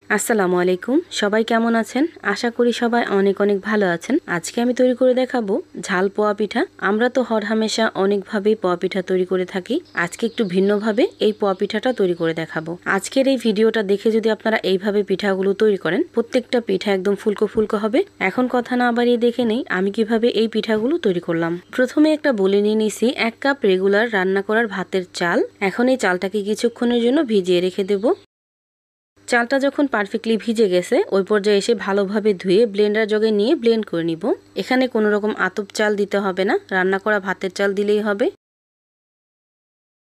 আসসালামু আলাইকুম, সবাই কেমন আছেন? আশা করি সবাই অনেক অনেক ভালো আছেন। আজকে আমি তৈরি করে দেখাবো ঝাল পোয়া পিঠা। আমরা তো হরহামেশা অনেকভাবেই পোয়া পিঠা তৈরি করে থাকি। আজকে একটু ভিন্নভাবে এই পোয়া পিঠাটা তৈরি করে দেখাবো। আজকের এই ভিডিওটা দেখে যদি আপনারা এইভাবে পিঠাগুলো তৈরি করেন, প্রত্যেকটা পিঠা একদম ফুলকো ফুলকো হবে। এখন কথা না বাড়িয়ে দেখে নেই আমি কিভাবে এই পিঠাগুলো তৈরি করলাম। প্রথমে একটা বলে নিয়ে নিছি 1 কাপ রেগুলার রান্না করার ভাতের চাল। এখন এই চালটাকে কিছুক্ষণের জন্য ভিজিয়ে রেখে দেব। চালটা যখন পারফেক্টলি ভিজে গেছে ওই পর্যায়ে এসে ভালোভাবে ধুয়ে ব্লেন্ডার জগে নিয়ে ব্লেন্ড করে নিব। এখানে কোনো রকম আতপ চাল দিতে হবে না, রান্না করা ভাতের চাল দিলেই হবে।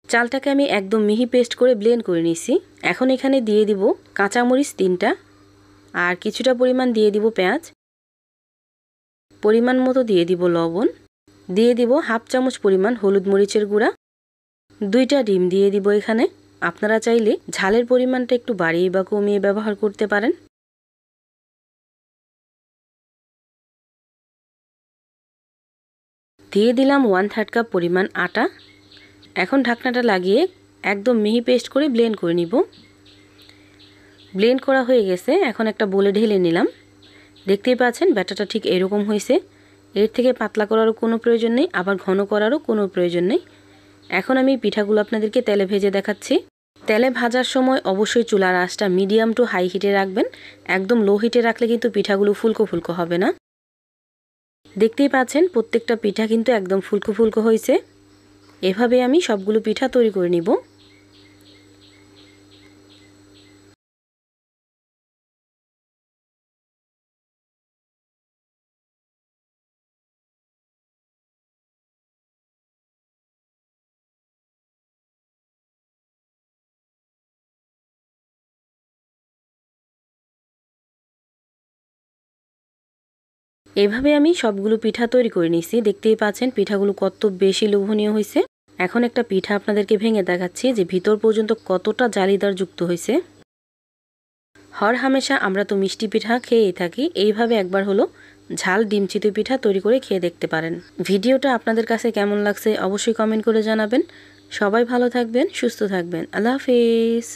চালটাকে আমি একদম মিহি পেস্ট করে ব্লেন্ড করে নিছি। এখন এখানে দিয়ে দিব কাঁচামরিচ 3টা আর কিছুটা পরিমাণ দিয়ে দিব পেঁয়াজ, পরিমাণ মতো দিয়ে দিব লবণ, দিয়ে দিব হাফ চামচ পরিমাণ হলুদ মরিচের গুঁড়া, 2টা ডিম দিয়ে দিব। এখানে আপনারা চাইলে ঝালের পরিমাণটা একটু বাড়িয়ে বা কমিয়ে ব্যবহার করতে পারেন। দিয়ে দিলাম 1/3 কাপ পরিমাণ আটা। এখন ঢাকনাটা লাগিয়ে একদম মিহি পেস্ট করে ব্লেন্ড করে নিব। ব্লেন্ড করা হয়ে গেছে, এখন একটা বোলে ঢেলে নিলাম। দেখতেই পাচ্ছেন ব্যাটারটা ঠিক এরকম হয়েছে। এর থেকে পাতলা করারও কোনো প্রয়োজন নেই, আবার ঘন করারও কোনো প্রয়োজন নেই। এখন আমি পিঠাগুলো আপনাদেরকে তেলে ভেজে দেখাচ্ছি। তেলে ভাজার সময় অবশ্যই চুলার আঁচটা মিডিয়াম টু হাই হিটে রাখবেন। একদম লো হিটে রাখলে কিন্তু পিঠাগুলো ফুলকো ফুলকো হবে না। দেখতেই পাচ্ছেন প্রত্যেকটা পিঠা কিন্তু একদম ফুলকো ফুলকো হয়েছে। এভাবে আমি সবগুলো পিঠা তৈরি করে নিব। এভাবে আমি সবগুলো পিঠা তৈরি করে নিছি। দেখতেই পাচ্ছেন পিঠাগুলো কত বেশি লোভনীয় হয়েছে। এখন একটা পিঠা আপনাদেরকে ভেঙে দেখাচ্ছি যে ভিতর পর্যন্ত কতটা জালিদার যুক্ত হয়েছে। হরহামেশা আমরা তো মিষ্টি পিঠা খেয়েই থাকি, এইভাবে একবার হলো ঝাল ডিম চিতই পিঠা তৈরি করে খেয়ে দেখতে পারেন। ভিডিওটা আপনাদের কাছে কেমন লাগছে অবশ্যই কমেন্ট করে জানাবেন। সবাই ভালো থাকবেন, সুস্থ থাকবেন। আল্লাহ হাফেজ।